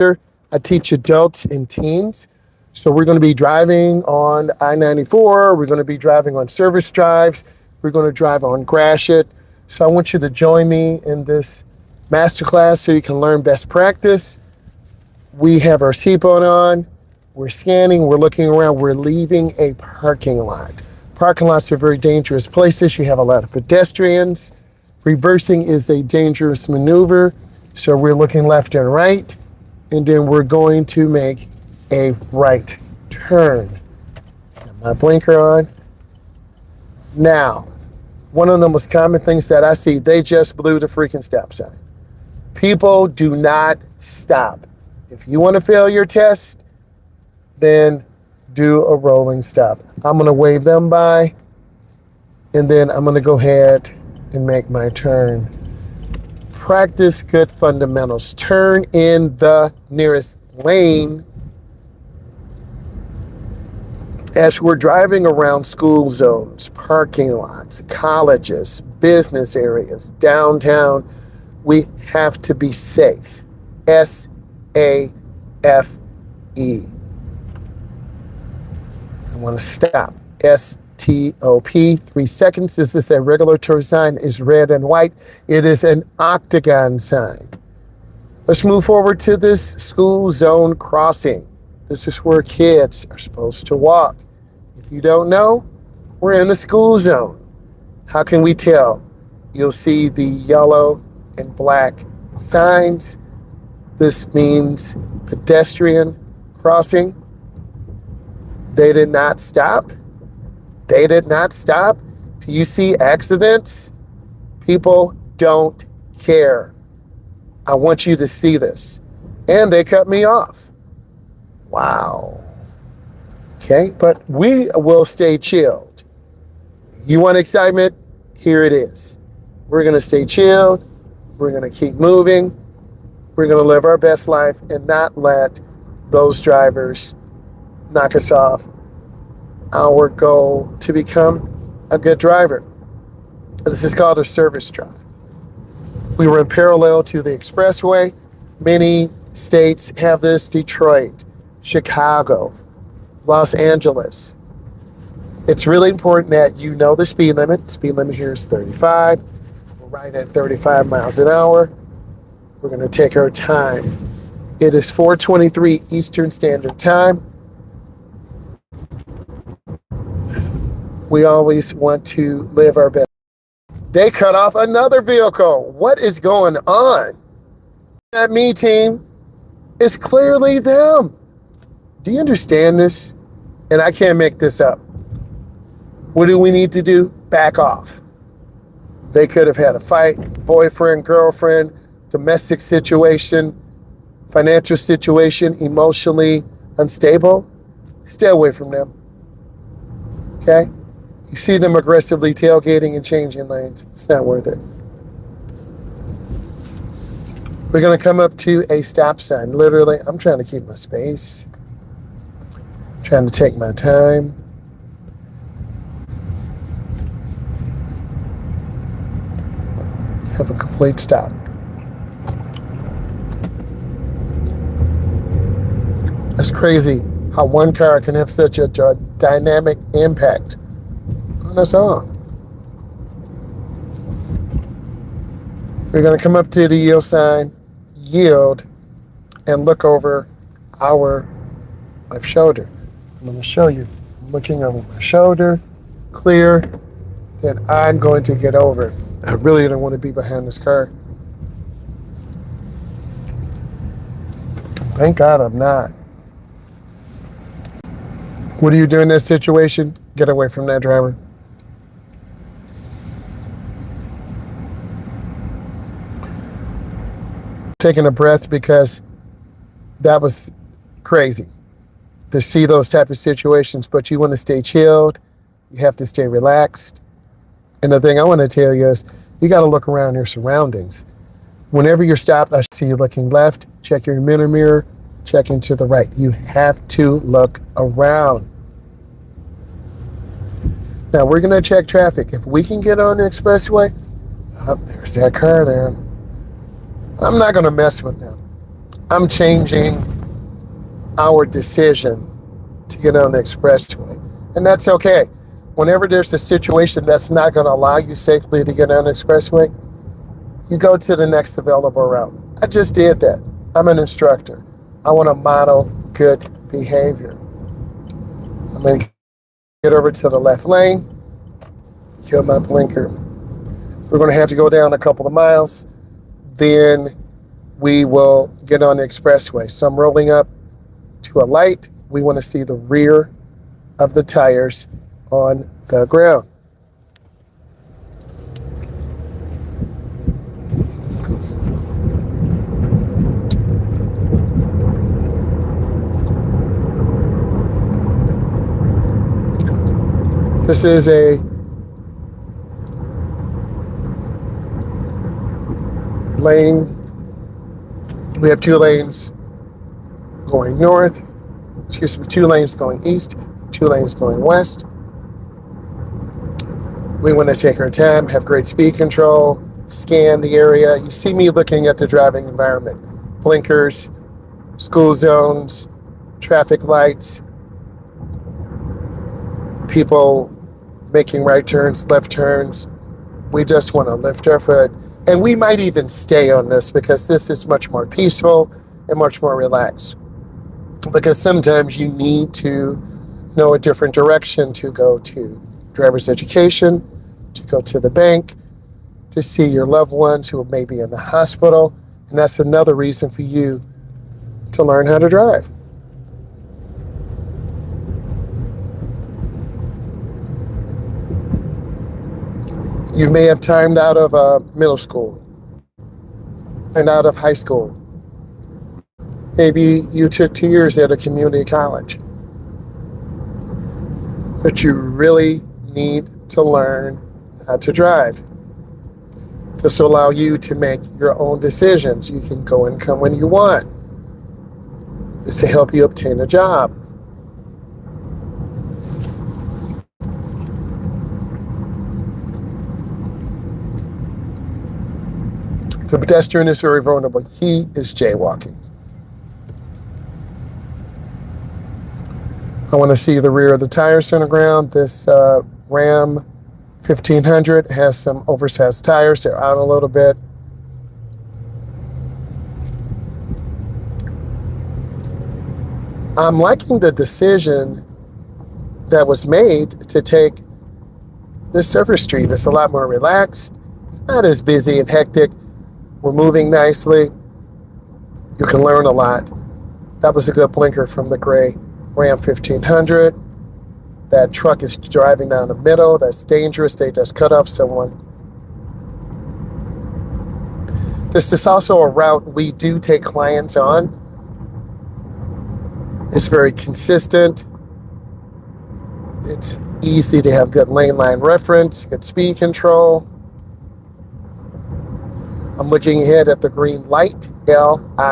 I teach adults and teens. So we're going to be driving on I-94. We're going to be driving on service drives. We're going to drive on Gratiot. So I want you to join me in this masterclass so you can learn best practice. We have our seatbelt on. We're scanning. We're looking around. We're leaving a parking lot. Parking lots are very dangerous places. You have a lot of pedestrians. Reversing is a dangerous maneuver. So we're looking left and right. And then we're going to make a right turn. Got my blinker on. Now, one of the most common things that I see, they just blew the freaking stop sign. People do not stop. If you want to fail your test, then do a rolling stop. I'm going to wave them by, and then I'm going to go ahead and make my turn. Practice good fundamentals. Turn in the nearest lane. As we're driving around school zones, parking lots, colleges, business areas, downtown, we have to be safe. S-A-F-E. I want to stop. S-T-O-P. 3 seconds. This is a regulatory sign. It's red and white. It is an octagon sign. Let's move forward to this school zone crossing. This is where kids are supposed to walk. If you don't know, we're in the school zone. How can we tell? You'll see the yellow and black signs. This means pedestrian crossing. They did not stop. They did not stop. Do you see accidents? People don't care. I want you to see this. And they cut me off. Wow. Okay, but we will stay chilled. You want excitement? Here it is. We're going to stay chilled. We're going to keep moving. We're going to live our best life and not let those drivers knock us off our goal to become a good driver. This is called a service drive. We were in parallel to the expressway. Many states have this: Detroit, Chicago, Los Angeles. It's really important that you know the speed limit. Speed limit here is 35. We're right at 35 miles an hour. We're going to take our time. It is 4:23 Eastern Standard Time. We always want to live our best. They cut off another vehicle. What is going on? Not me, team. It's clearly them. Do you understand this? And I can't make this up. What do we need to do? Back off. They could have had a fight, boyfriend, girlfriend, domestic situation, financial situation, emotionally unstable. Stay away from them. Okay? You see them aggressively tailgating and changing lanes. It's not worth it. We're going to come up to a stop sign. Literally, I'm trying to keep my space. Trying to take my time. Have a complete stop. It's crazy how one car can have such a dynamic impact on us all. We're going to come up to the yield sign, yield, and look over our left shoulder. I'm going to show you. I'm looking over my shoulder, clear, then I'm going to get over. I really don't want to be behind this car. Thank God I'm not. What do you do in this situation? Get away from that driver. Taking a breath because that was crazy to see those type of situations, but you want to stay chilled. You have to stay relaxed. And the thing I want to tell you is you got to look around your surroundings. Whenever you're stopped, I see you looking left, check your mirror, checking to the right. You have to look around. Now we're going to check traffic. If we can get on the expressway, there's that car there. I'm not going to mess with them. I'm changing our decision to get on the expressway. And that's okay. Whenever there's a situation that's not going to allow you safely to get on the expressway, you go to the next available route. I just did that. I'm an instructor. I want to model good behavior. I'm going to get over to the left lane, kill my blinker. We're going to have to go down a couple of miles. Then we will get on the expressway. So I'm rolling up to a light. We want to see the rear of the tires on the ground. This is a lane. We have 2 lanes going north. Excuse me, 2 lanes going east, 2 lanes going west. We want to take our time, have great speed control, scan the area. You see me looking at the driving environment. Blinkers, school zones, traffic lights, people making right turns, left turns. We just want to lift our foot. And we might even stay on this because this is much more peaceful and much more relaxed. Because sometimes you need to know a different direction to go to driver's education, to go to the bank, to see your loved ones who may be in the hospital. And that's another reason for you to learn how to drive. You may have timed out of middle school and out of high school. Maybe you took 2 years at a community college. But you really need to learn how to drive. This will allow you to make your own decisions. You can go and come when you want. It's to help you obtain a job. The pedestrian is very vulnerable. He is jaywalking. I want to see the rear of the tires on the ground. This Ram 1500 has some oversized tires. They're out a little bit. I'm liking the decision that was made to take this surface street. It's a lot more relaxed. It's not as busy and hectic. We're moving nicely. You can learn a lot. That was a good blinker from the gray Ram 1500. That truck is driving down the middle. That's dangerous. They just cut off someone. This is also a route we do take clients on. It's very consistent. It's easy to have good lane line reference, good speed control. I'm looking ahead at the green light, L-I-G-H-T.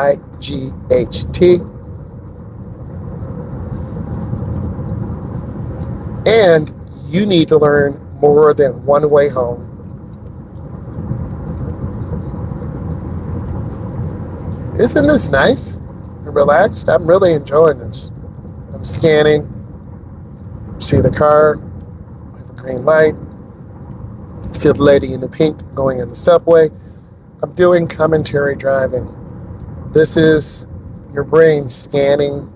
And you need to learn more than one way home. Isn't this nice and relaxed? I'm really enjoying this. I'm scanning. See the car. We have a green light. See the lady in the pink going in the subway. I'm doing commentary driving. This is your brain scanning,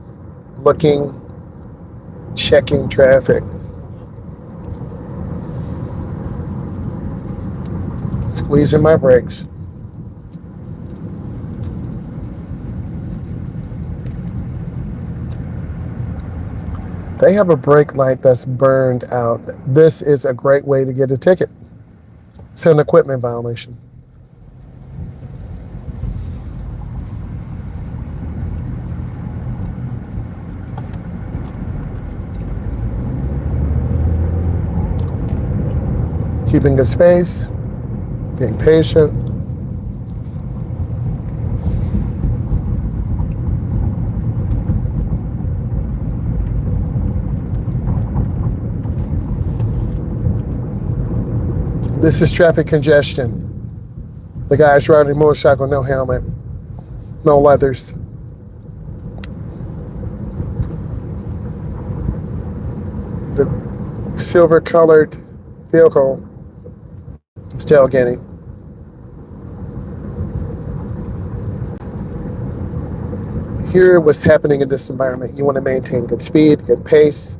looking, checking traffic. Squeezing my brakes. They have a brake light that's burned out. This is a great way to get a ticket. It's an equipment violation. Keeping good space, being patient. This is traffic congestion. The guy's riding a motorcycle, no helmet, no leathers. silver colored vehicle is tailgating. Here, what's happening in this environment. You want to maintain good speed, good pace.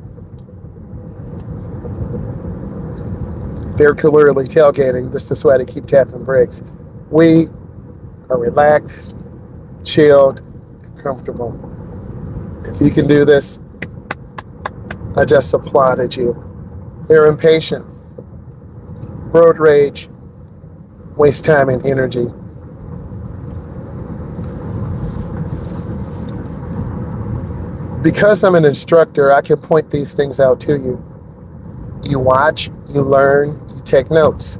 They're clearly tailgating. This is why they keep tapping brakes. We are relaxed, chilled, and comfortable. If you can do this, I just applauded you. They're impatient. Road rage wastes time and energy. Because I'm an instructor, I can point these things out to you. You watch, you learn, you take notes.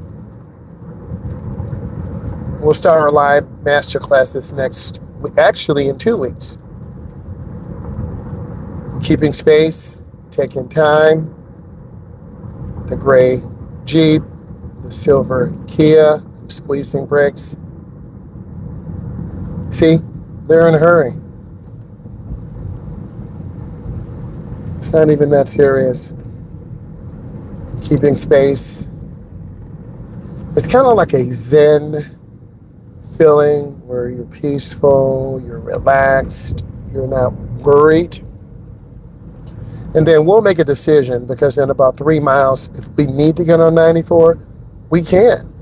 We'll start our live masterclass this next week, actually in 2 weeks. Keeping space, taking time. The gray Jeep, the silver Kia, I'm squeezing brakes. See, they're in a hurry. It's not even that serious. Keeping space. It's kind of like a Zen feeling where you're peaceful, you're relaxed, you're not worried. And then we'll make a decision, because in about 3 miles, if we need to get on 94, we can.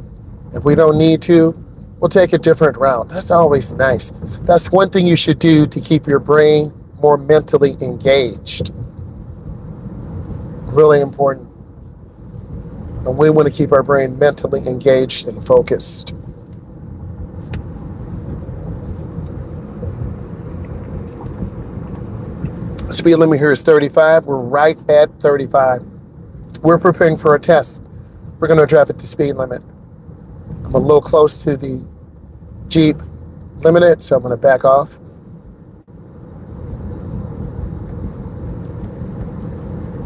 If we don't need to, we'll take a different route. That's always nice. That's one thing you should do to keep your brain more mentally engaged. Really important. And we want to keep our brain mentally engaged and focused. Speed limit here is 35. We're right at 35. We're preparing for a test. We're going to drive at the speed limit. I'm a little close to the Jeep limited, so I'm going to back off.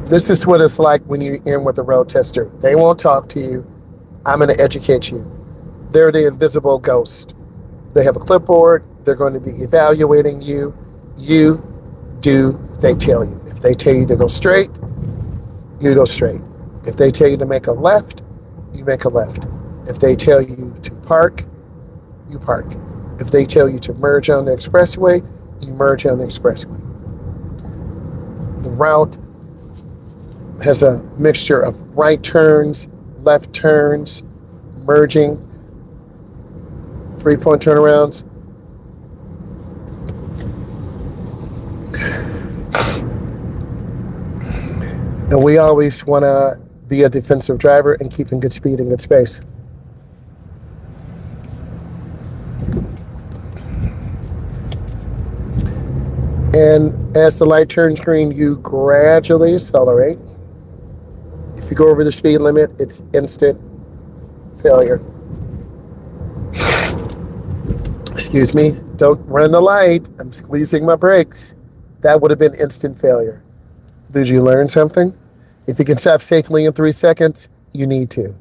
This is what it's like when you're in with a road tester. They won't talk to you. I'm going to educate you. They're the invisible ghost. They have a clipboard. They're going to be evaluating you. You do what they tell you. If they tell you to go straight, you go straight. If they tell you to make a left, you make a left. If they tell you to park, you park. If they tell you to merge on the expressway, you merge on the expressway. The route has a mixture of right turns, left turns, merging, 3-point turnarounds. And we always want to be a defensive driver and keeping good speed and good space. And as the light turns green, you gradually accelerate. If you go over the speed limit, it's instant failure. Excuse me, don't run the light. I'm squeezing my brakes. That would have been instant failure. Did you learn something? If you can stop safely in 3 seconds, you need to.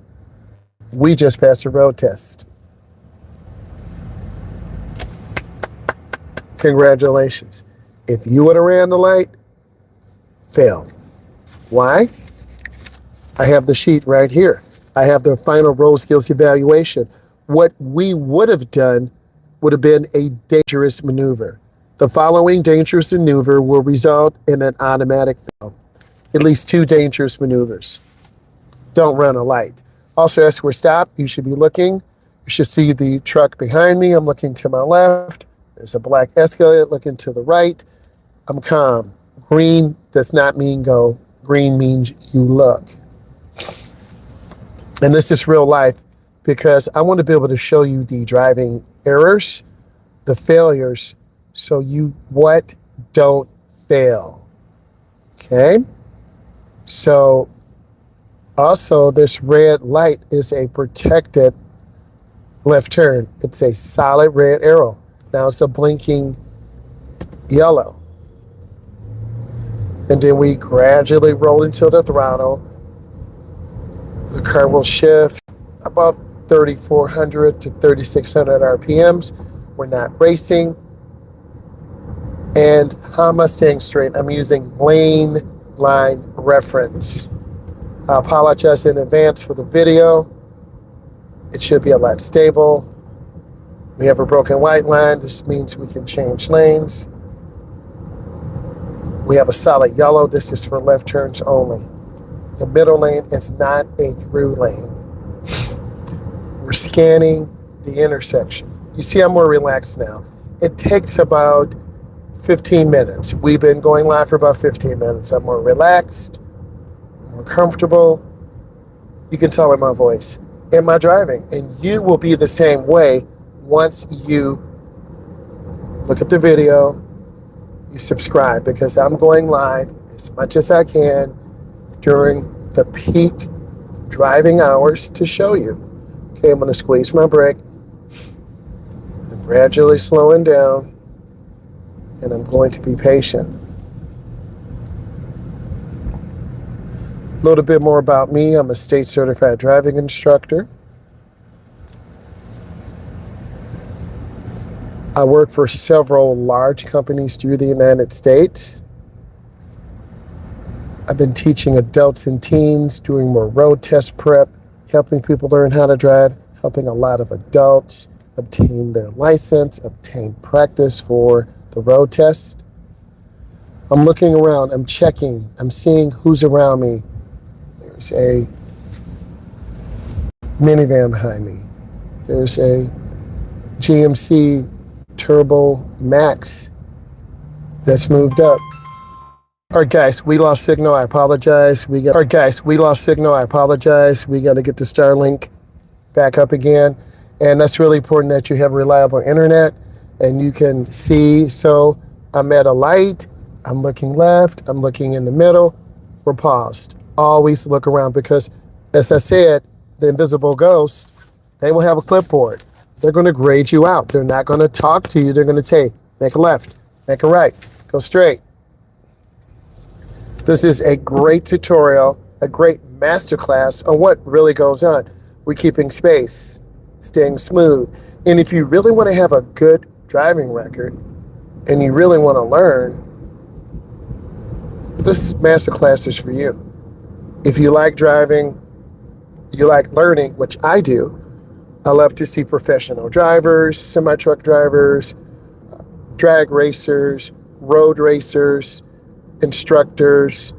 We just passed a road test. Congratulations. If you would have ran the light, failed. Why? I have the sheet right here. I have the final road skills evaluation. What we would have done would have been a dangerous maneuver. The following dangerous maneuver will result in an automatic fail. At least 2 dangerous maneuvers. Don't run a light. Also, as we're stopped, you should be looking. You should see the truck behind me. I'm looking to my left. There's a black Escalade looking to the right. I'm calm. Green does not mean go. Green means you look. And this is real life, because I want to be able to show you the driving errors, the failures, so you don't fail. Okay? So also this red light is a protected left turn. It's a solid red arrow. Now it's a blinking yellow. And then we gradually roll into the throttle. The car will shift about 3,400 to 3,600 RPMs. We're not racing. And how am I staying straight? I'm using lane line reference. I apologize in advance for the video. It should be a lot stable. We have a broken white line. This means we can change lanes. We have a solid yellow. This is for left turns only. The middle lane is not a through lane. We're scanning the intersection. You see I'm more relaxed now. It takes about 15 minutes. We've been going live for about 15 minutes. I'm more relaxed, more comfortable. You can tell in my voice, in my driving. And you will be the same way once you look at the video, you subscribe, because I'm going live as much as I can during the peak driving hours to show you. Okay, I'm going to squeeze my brake. I'm gradually slowing down. And I'm going to be patient. A little bit more about me. I'm a state certified driving instructor. I work for several large companies through the United States. I've been teaching adults and teens, doing more road test prep, helping people learn how to drive, helping a lot of adults obtain their license, obtain practice for the road test. I'm looking around, I'm checking, I'm seeing who's around me. There's a minivan behind me. There's a GMC Turbo Max that's moved up. All right, guys, we lost signal. I apologize. We got to get the Starlink back up again. And that's really important that you have reliable internet and you can see. So I'm at a light, I'm looking left, I'm looking in the middle, we're paused. Always look around because, as I said, the invisible ghosts, they will have a clipboard. They're going to grade you out. They're not going to talk to you. They're going to say, make a left, make a right, go straight. This is a great tutorial, a great masterclass on what really goes on. We're keeping space, staying smooth. And if you really want to have a good driving record and you really want to learn, this masterclass is for you. If you like driving, you like learning, which I do, I love to see professional drivers, semi-truck drivers, drag racers, road racers, instructors.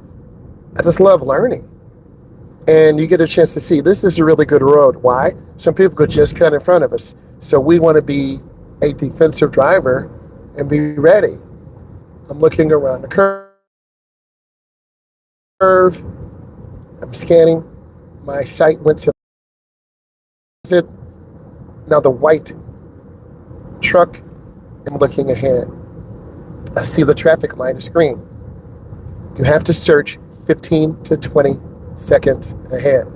I just love learning. And you get a chance to see, this is a really good road. Why? Some people could just cut in front of us. So we want to be a defensive driver and be ready. I'm looking around the curve. I'm scanning. My sight went to it. Now the white truck, I'm looking ahead. I see the traffic light is green. You have to search 15 to 20 seconds ahead.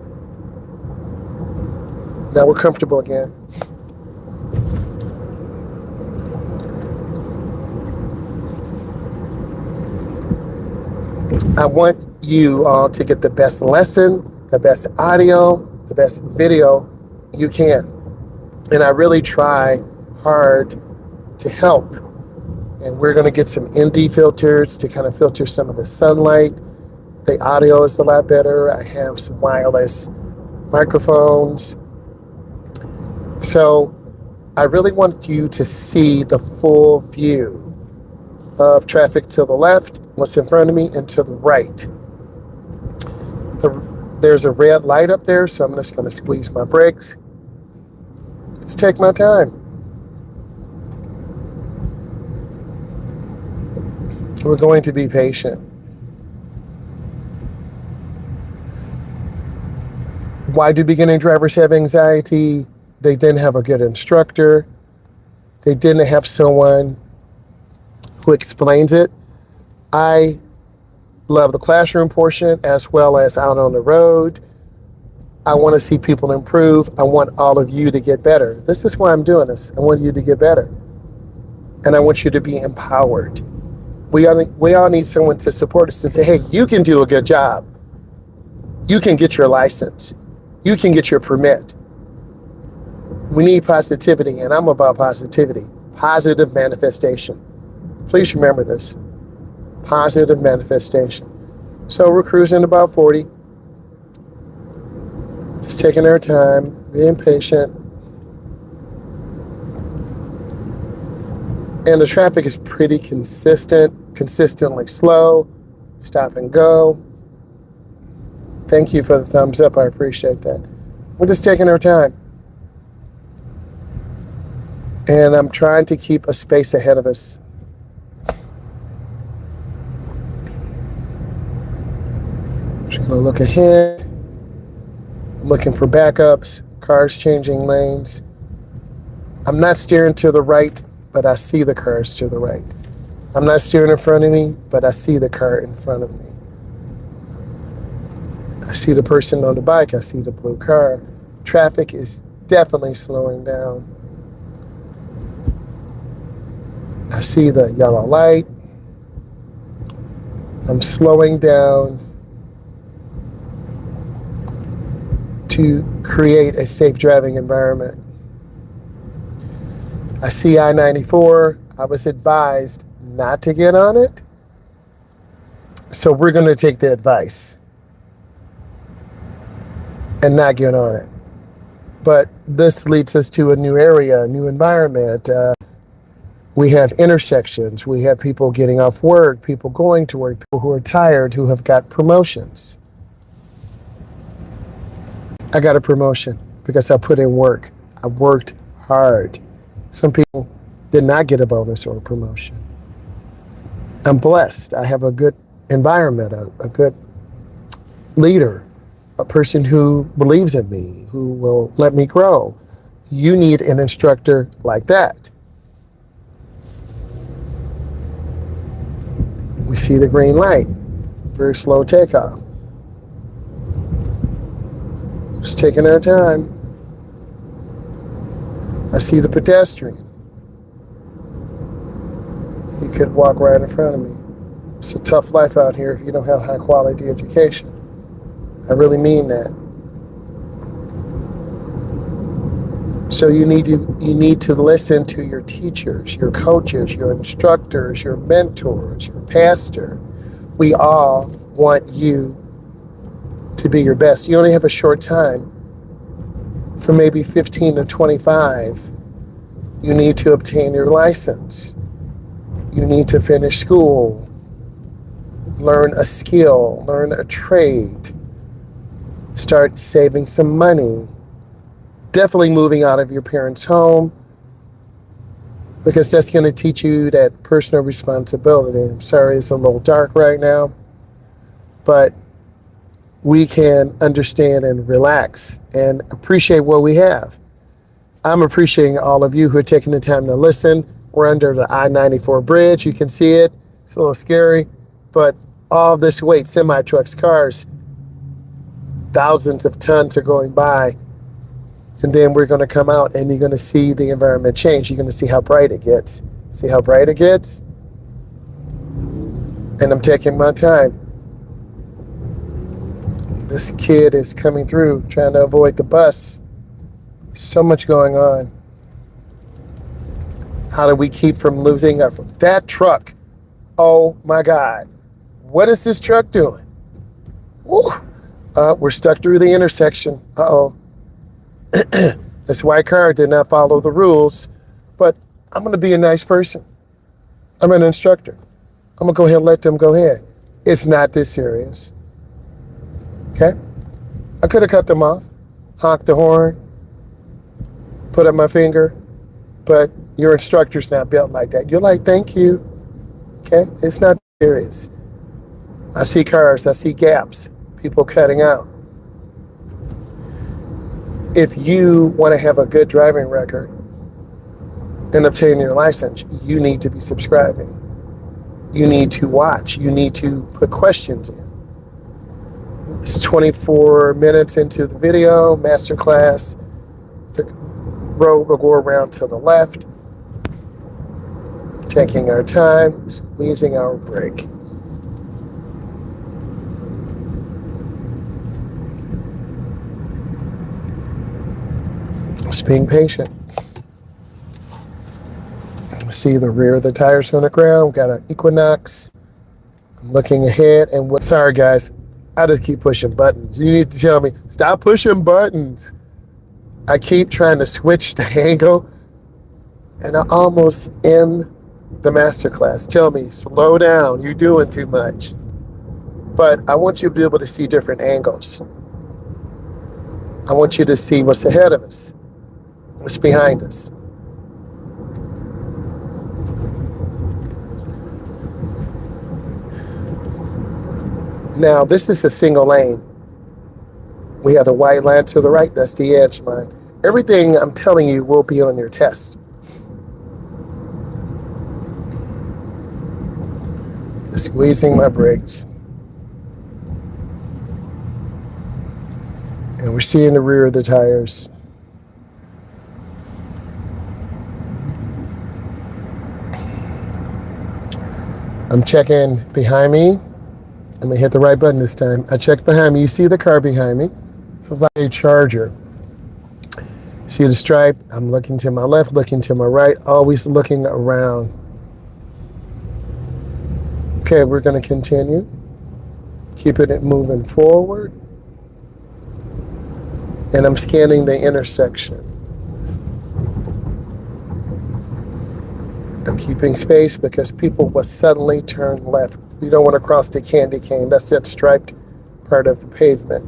Now we're comfortable again. I want you all to get the best lesson, the best audio, the best video you can. And I really try hard to help. And we're going to get some ND filters to kind of filter some of the sunlight. The audio is a lot better. I have some wireless microphones. So I really want you to see the full view of traffic to the left, what's in front of me, and to the right. There's a red light up there, so I'm just going to squeeze my brakes. Just take my time. We're going to be patient. Why do beginning drivers have anxiety? They didn't have a good instructor. They didn't have someone who explains it. I love the classroom portion as well as out on the road. I want to see people improve. I want all of you to get better. This is why I'm doing this. I want you to get better. And I want you to be empowered. We all need someone to support us and say, hey, you can do a good job. You can get your license. You can get your permit. We need positivity, and I'm about positivity. Positive manifestation. Please remember this. Positive manifestation. So we're cruising about 40. Just taking our time, being patient. And the traffic is pretty consistently slow. Stop and go. Thank you for the thumbs up. I appreciate that. We're just taking our time. And I'm trying to keep a space ahead of us. Just going to look ahead. I'm looking for backups, cars changing lanes. I'm not steering to the right, but I see the cars to the right. I'm not steering in front of me, but I see the car in front of me. I see the person on the bike. I see the blue car. Traffic is definitely slowing down. I see the yellow light. I'm slowing down to create a safe driving environment. I see I-94. I was advised not to get on it. So we're going to take the advice and not get on it. But this leads us to a new area, a new environment. We have intersections. We have people getting off work, people going to work, people who are tired, who have got promotions. I got a promotion because I put in work. I worked hard. Some people did not get a bonus or a promotion. I'm blessed. I have a good environment, a good leader, a person who believes in me, who will let me grow. You need an instructor like that. We see the green light, very slow takeoff. Just taking our time. I see the pedestrian. He could walk right in front of me. It's a tough life out here if you don't have high quality education. I really mean that. So you need to listen to your teachers, your coaches, your instructors, your mentors, your pastor. We all want you to be your best. You only have a short time. From maybe 15 to 25, you need to obtain your license. You need to finish school, learn a skill, learn a trade, start saving some money. Definitely moving out of your parents' home, because that's going to teach you that personal responsibility. I'm sorry it's a little dark right now, but we can understand and relax and appreciate what we have. I'm appreciating all of you who are taking the time to listen. We're under the I-94 bridge. You can see it. It's a little scary, but all this weight, semi-trucks, cars, thousands of tons are going by. And then we're going to come out and you're going to see the environment change. You're going to see how bright it gets. See how bright it gets? And I'm taking my time. This kid is coming through, trying to avoid the bus. So much going on. How do we keep from losing our... That truck. Oh my God. What is this truck doing? Woo. We're stuck through the intersection. Uh-oh. This white car did not follow the rules, but I'm going to be a nice person. I'm an instructor. I'm going to go ahead and let them go ahead. It's not this serious. Okay? I could have cut them off, honked the horn, put up my finger, but your instructor's not built like that. You're like, thank you. Okay? It's not serious. I see cars, I see gaps, people cutting out. If you want to have a good driving record and obtain your license, you need to be subscribing. You need to watch. You need to put questions in. It's 24 minutes into the video, Masterclass. The road will go around to the left. Taking our time, squeezing our brake. Just being patient. See the rear of the tires on the ground. Got an Equinox. I'm looking ahead and sorry guys, I just keep pushing buttons. You need to tell me, stop pushing buttons. I keep trying to switch the angle, and I almost end the masterclass. Tell me, slow down, you're doing too much. But I want you to be able to see different angles. I want you to see what's ahead of us, what's behind us. Now, this is a single lane. We have the white line to the right, that's the edge line. Everything I'm telling you will be on your test. Just squeezing my brakes. And we're seeing the rear of the tires. I'm checking behind me. I'm gonna hit the right button this time. I checked behind me. You see the car behind me. So it's like a Charger. See the stripe? I'm looking to my left, looking to my right, always looking around. Okay, we're gonna continue. Keeping it moving forward. And I'm scanning the intersection. I'm keeping space because people will suddenly turn left. We don't want to cross the candy cane. That's that striped part of the pavement.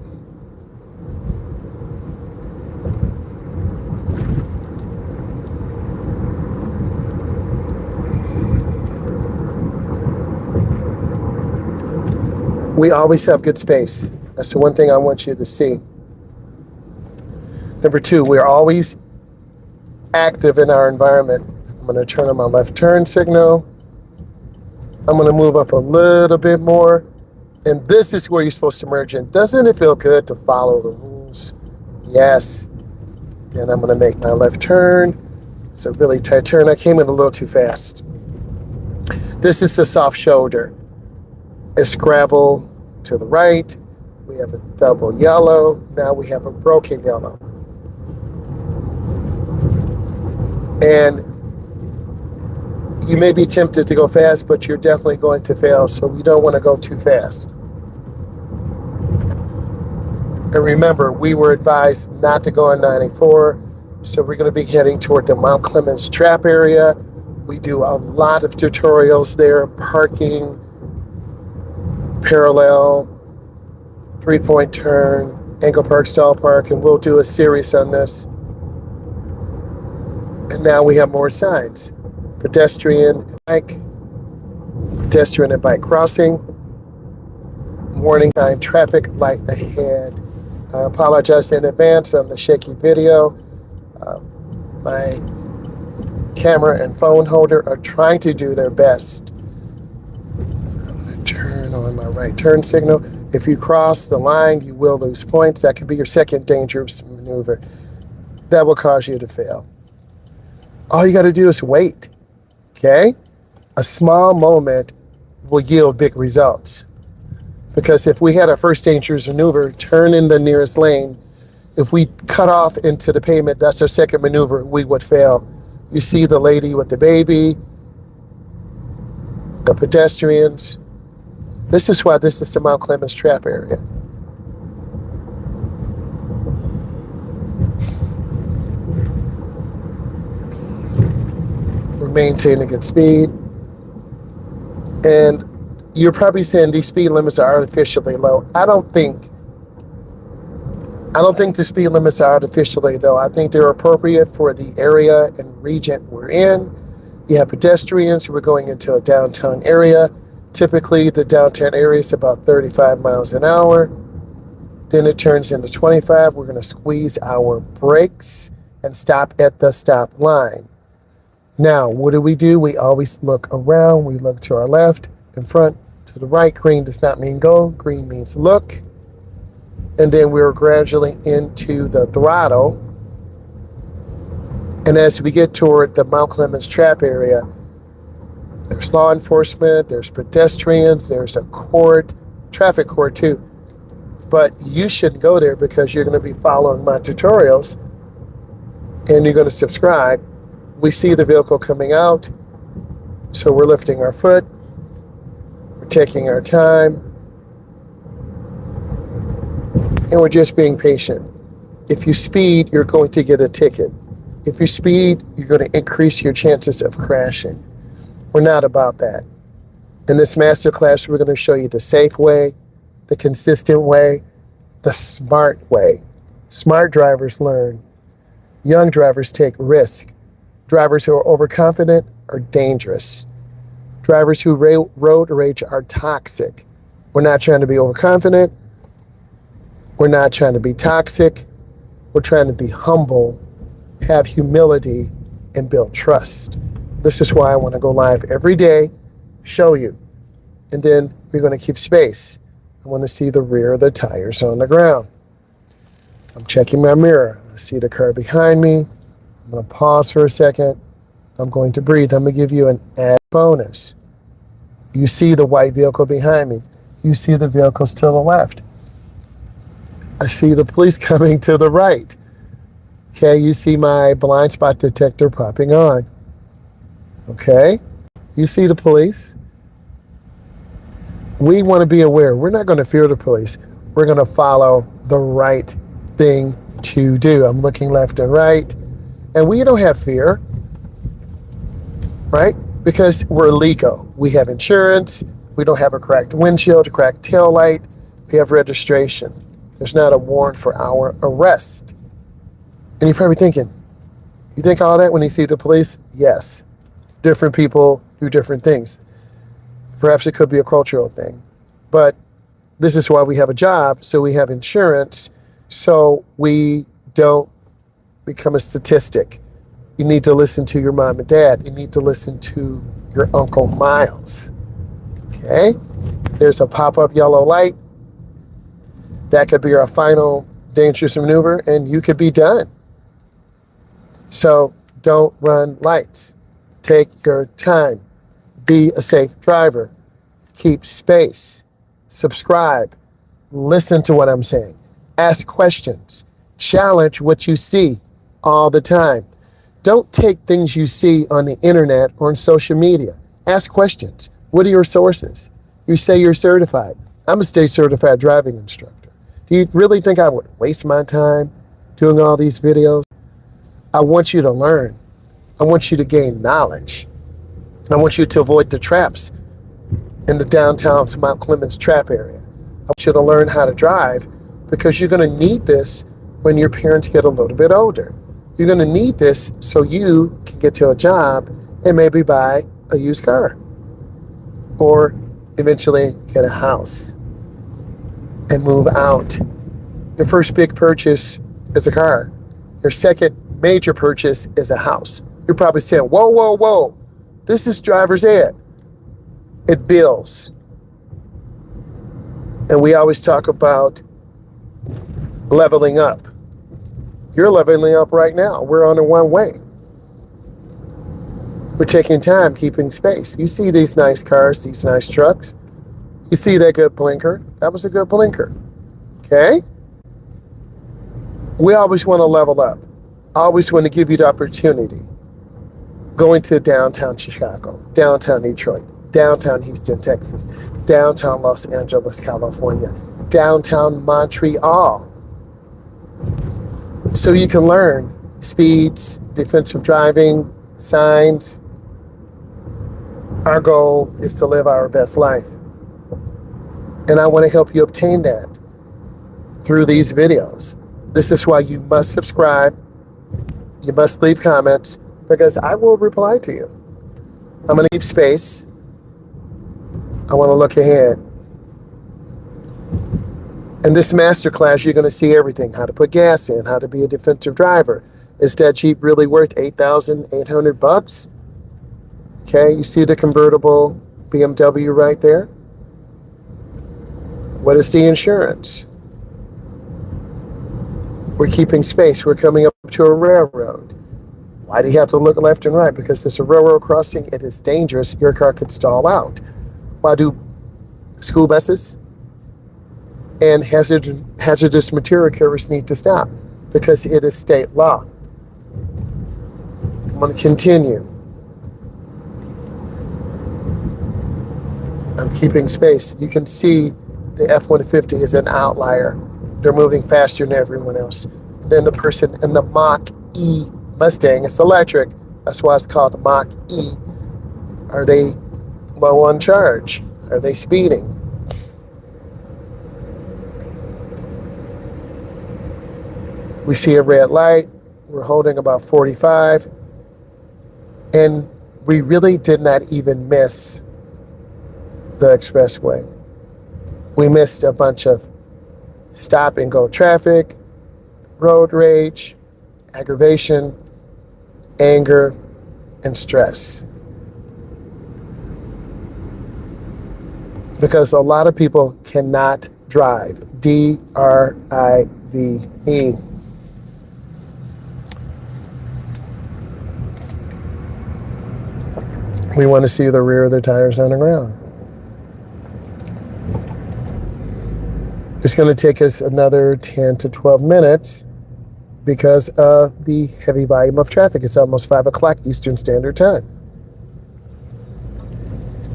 We always have good space. That's the one thing I want you to see. Number two, we're always active in our environment. I'm going to turn on my left turn signal. I'm going to move up a little bit more. And this is where you're supposed to merge in. Doesn't it feel good to follow the rules? Yes. Then I'm going to make my left turn. It's a really tight turn. I came in a little too fast. This is the soft shoulder. It's gravel to the right. We have a double yellow. Now we have a broken yellow. And you may be tempted to go fast, but you're definitely going to fail, so we don't want to go too fast. And remember, we were advised not to go on 94, so we're going to be heading toward the Mount Clemens trap area. We do a lot of tutorials there, parking, parallel, three-point turn, angle park, stall park, and we'll do a series on this. And now we have more signs. Pedestrian and bike, pedestrian and bike crossing, warning sign, traffic light ahead. I apologize in advance on the shaky video. My camera and phone holder are trying to do their best. I'm going to turn on my right turn signal. If you cross the line, you will lose points. That could be your second dangerous maneuver. That will cause you to fail. All you got to do is wait, okay? A small moment will yield big results. Because if we had our first dangerous maneuver, turn in the nearest lane, if we cut off into the pavement, that's our second maneuver, we would fail. You see the lady with the baby, the pedestrians. This is why this is the Mount Clemens trap area. Maintaining good speed. And you're probably saying these speed limits are artificially low. I don't think the speed limits are artificially low. I think they're appropriate for the area and region we're in. You have pedestrians who are going into a downtown area. Typically, the downtown area is about 35 miles an hour. Then it turns into 25. We're going to squeeze our brakes and stop at the stop line. Now, what do? We always look around. We look to our left, in front, to the right. Green does not mean go. Green means look. And then we're gradually into the throttle. And as we get toward the Mount Clemens trap area, there's law enforcement, there's pedestrians, there's a court, traffic court too. But you shouldn't go there because you're going to be following my tutorials and you're going to subscribe. We see the vehicle coming out, so we're lifting our foot, we're taking our time, and we're just being patient. If you speed, you're going to get a ticket. If you speed, you're going to increase your chances of crashing. We're not about that. In this masterclass, we're going to show you the safe way, the consistent way, the smart way. Smart drivers learn. Young drivers take risk. Drivers who are overconfident are dangerous. Drivers who road rage are toxic. We're not trying to be overconfident. We're not trying to be toxic. We're trying to be humble, have humility, and build trust. This is why I want to go live every day, show you. And then we're going to keep space. I want to see the rear of the tires on the ground. I'm checking my mirror. I see the car behind me. I'm going to pause for a second. I'm going to breathe. I'm going to give you an added bonus. You see the white vehicle behind me. You see the vehicles to the left. I see the police coming to the right. Okay, you see my blind spot detector popping on. Okay, you see the police. We want to be aware. We're not going to fear the police. We're going to follow the right thing to do. I'm looking left and right. And we don't have fear, right? Because we're legal. We have insurance. We don't have a cracked windshield, a cracked tail light. We have registration. There's not a warrant for our arrest. And you're probably thinking, you think all that when you see the police? Yes. Different people do different things. Perhaps it could be a cultural thing. But this is why we have a job, so we have insurance, so we don't become a statistic. You need to listen to your mom and dad. You need to listen to your Uncle Myles. Okay? There's a pop-up yellow light. That could be our final dangerous maneuver, and you could be done. So don't run lights. Take your time. Be a safe driver. Keep space. Subscribe. Listen to what I'm saying. Ask questions. Challenge what you see all the time. Don't take things you see on the internet or on social media. Ask questions. What are your sources? You say you're certified. I'm a state certified driving instructor. Do you really think I would waste my time doing all these videos? I want you to learn. I want you to gain knowledge. I want you to avoid the traps in the downtown Mount Clemens trap area. I want you to learn how to drive because you're going to need this when your parents get a little bit older. You're going to need this so you can get to a job and maybe buy a used car or eventually get a house and move out. Your first big purchase is a car. Your second major purchase is a house. You're probably saying, whoa, whoa, whoa. This is driver's ed. It builds. And we always talk about leveling up. You're leveling up right now. We're on a one-way. We're taking time, keeping space. You see these nice cars, these nice trucks. You see that good blinker? That was a good blinker. Okay? We always want to level up. I always want to give you the opportunity. Going to downtown Chicago, downtown Detroit, downtown Houston, Texas, downtown Los Angeles, California, downtown Montreal. So you can learn speeds, defensive driving, signs. Our goal is to live our best life. And I want to help you obtain that through these videos. This is why you must subscribe. You must leave comments because I will reply to you. I'm going to leave space. I want to look ahead. In this masterclass, you're going to see everything. How to put gas in, how to be a defensive driver. Is that Jeep really worth $8,800? Okay, you see the convertible BMW right there? What is the insurance? We're keeping space. We're coming up to a railroad. Why do you have to look left and right? Because there's a railroad crossing. It is dangerous. Your car could stall out. Why do school buses and hazardous material carriers need to stop? Because it is state law. I'm going to continue. I'm keeping space. You can see the F-150 is an outlier. They're moving faster than everyone else. And then the person in the Mach-E Mustang, it's electric, that's why it's called the Mach-E. Are they low on charge? Are they speeding? We see a red light. We're holding about 45. And we really did not even miss the expressway. We missed a bunch of stop and go traffic, road rage, aggravation, anger, and stress. Because a lot of people cannot drive. D-R-I-V-E. We want to see the rear of the tires on the ground. It's going to take us another 10 to 12 minutes because of the heavy volume of traffic. It's almost 5 o'clock Eastern Standard Time.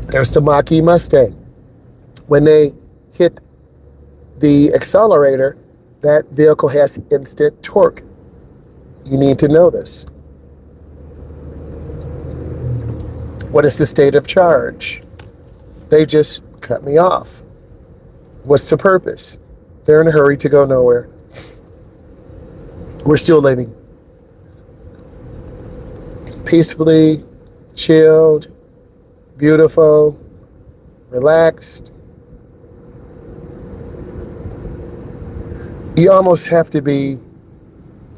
There's the Mach-E Mustang. When they hit the accelerator, that vehicle has instant torque. You need to know this. What is the state of charge? They just cut me off. What's the purpose? They're in a hurry to go nowhere. We're still living peacefully, chilled, beautiful, relaxed. You almost have to be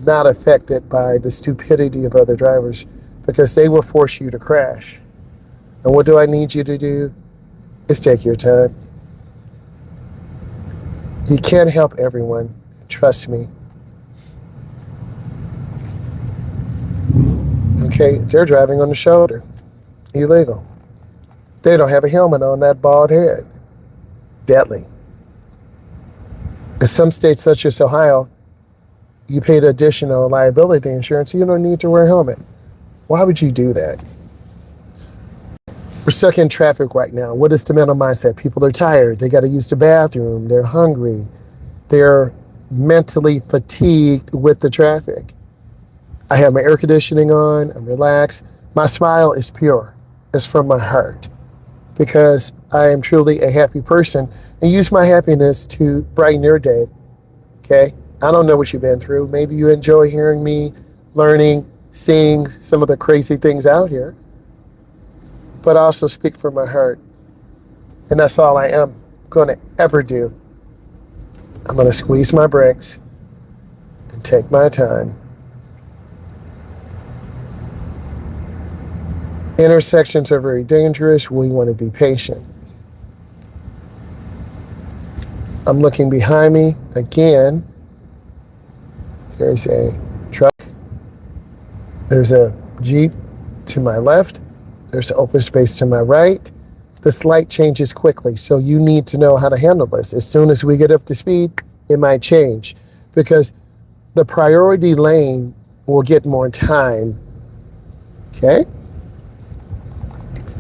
not affected by the stupidity of other drivers because they will force you to crash. And what do I need you to do? Is take your time. You can't help everyone. Trust me. Okay, they're driving on the shoulder. Illegal. They don't have a helmet on that bald head. Deadly. In some states such as Ohio, you paid additional liability insurance. You don't need to wear a helmet. Why would you do that? We're stuck in traffic right now. What is the mental mindset? People are tired. They got to use the bathroom. They're hungry. They're mentally fatigued with the traffic. I have my air conditioning on. I'm relaxed. My smile is pure. It's from my heart because I am truly a happy person and use my happiness to brighten your day. Okay? I don't know what you've been through. Maybe you enjoy hearing me, learning, seeing some of the crazy things out here. But I also speak from my heart. And that's all I am going to ever do. I'm going to squeeze my brakes and take my time. Intersections are very dangerous. We want to be patient. I'm looking behind me again. There's a truck. There's a Jeep to my left. There's an open space to my right. This light changes quickly, so you need to know how to handle this. As soon as we get up to speed, it might change because the priority lane will get more time. Okay?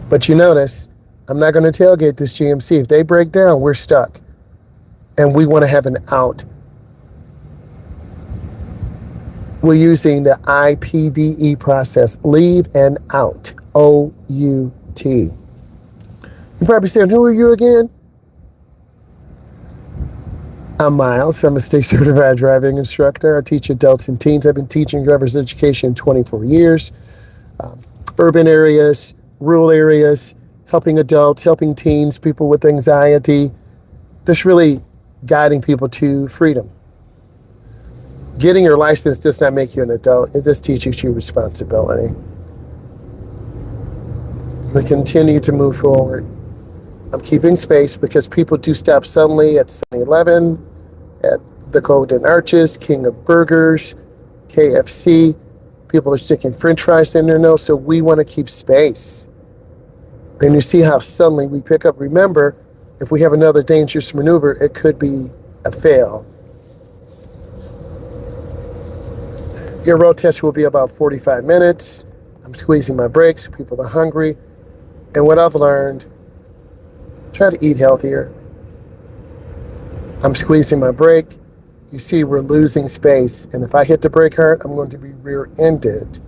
But you notice, I'm not going to tailgate this GMC. If they break down, we're stuck. And we want to have an out. We're using the IPDE process, leave and out, O-U-T. You're probably saying, who are you again? I'm Myles. I'm a state certified driving instructor. I teach adults and teens. I've been teaching driver's education 24 years. Urban areas, rural areas, helping adults, helping teens, people with anxiety. That's really guiding people to freedom. Getting your license does not make you an adult. It just teaches you responsibility. We continue to move forward. I'm keeping space because people do stop suddenly at 7-Eleven, at the Golden Arches, King of Burgers, KFC. People are sticking French fries in their nose, so we want to keep space. And you see how suddenly we pick up. Remember, if we have another dangerous maneuver, it could be a fail. Your road test will be about 45 minutes. I'm squeezing my brakes. People are hungry. And what I've learned, try to eat healthier. I'm squeezing my brake. you see we're losing space. And if I hit the brake hard, I'm going to be rear-ended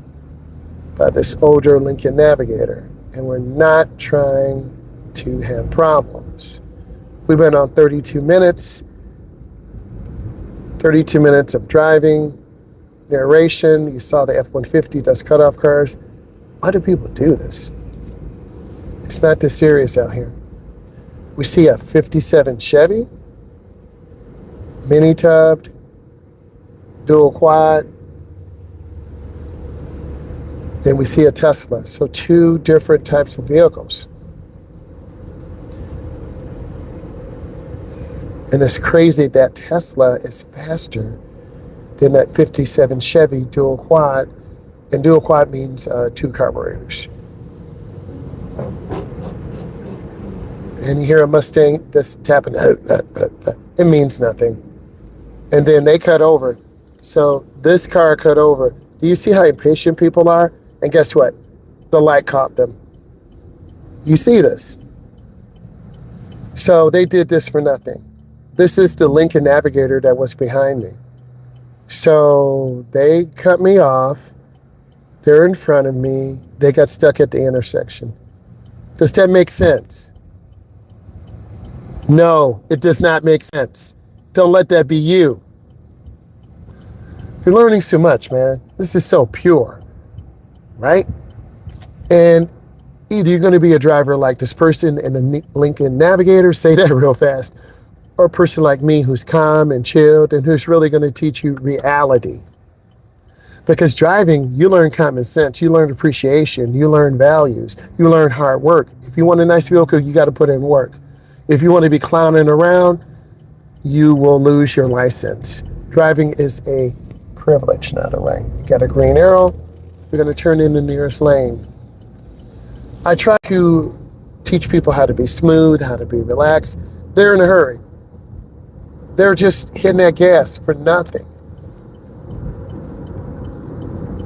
by this older Lincoln Navigator. And we're not trying to have problems. We've been on 32 minutes of driving, narration. You saw the F-150 does cutoff cars. Why do people do this? It's not this serious out here. We see a 57 Chevy, mini tubbed, dual quad. Then we see a Tesla. So two different types of vehicles. And it's crazy that Tesla is faster than that 57 Chevy dual quad. And dual quad means two carburetors. And you hear a Mustang just tapping, it means nothing. And then they cut over. So this car cut over. Do you see how impatient people are? And guess what? The light caught them. You see this. So they did this for nothing. This is the Lincoln Navigator that was behind me. So they cut me off. They're in front of me. They got stuck at the intersection. Does that make sense? No, it does not make sense. Don't let that be you. You're learning so much, man. This is so pure, right? And either you're going to be a driver like this person in the Lincoln Navigator, say that real fast, or a person like me who's calm and chilled and who's really going to teach you reality. Because driving, you learn common sense, you learn appreciation, you learn values, you learn hard work. If you want a nice vehicle, you got to put in work. If you want to be clowning around, you will lose your license. Driving is a privilege, not a right. You got a green arrow, you're going to turn in the nearest lane. I try to teach people how to be smooth, how to be relaxed. They're in a hurry. They're just hitting that gas for nothing.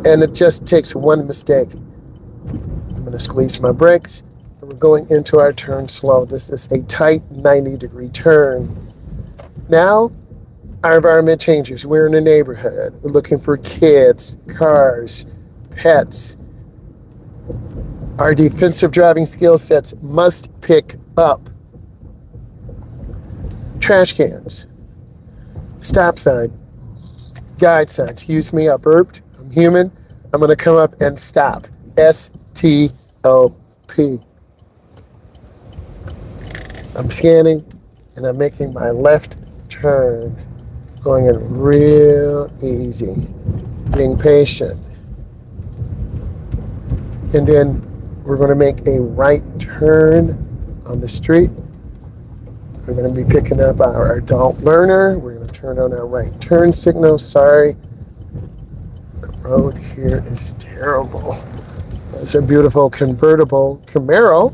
And it just takes one mistake. I'm going to squeeze my brakes. And we're going into our turn slow. This is a tight 90-degree turn. Now, our environment changes. We're in a neighborhood. We're looking for kids, cars, pets. Our defensive driving skill sets must pick up trash cans, stop sign, guide sign. Excuse me, I burped. I'm human. I'm going to come up and stop. S-T-O-P. I'm scanning and I'm making my left turn, going in real easy, being patient. And then we're going to make a right turn on the street. We're going to be picking up our adult learner. We're going to turn on our right turn signal. Sorry, the road here is terrible. It's a beautiful convertible Camaro,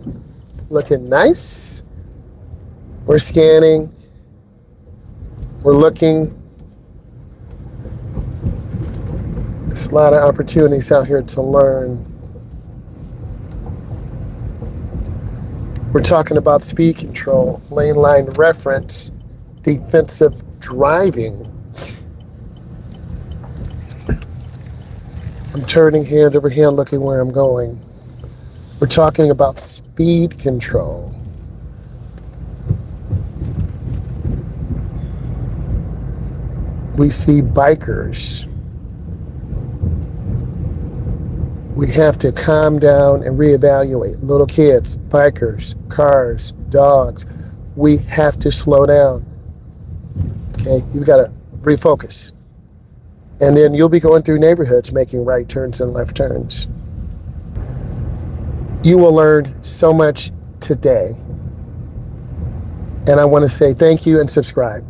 looking nice. We're scanning. We're looking. There's a lot of opportunities out here to learn. We're talking about speed control, lane line reference, defensive driving. I'm turning hand over hand, looking where I'm going. We're talking about speed control. We see bikers. We have to calm down and reevaluate. Little kids, bikers, cars, dogs. We have to slow down. Okay, you've got to refocus. And then you'll be going through neighborhoods making right turns and left turns. You will learn so much today. And I want to say thank you and subscribe.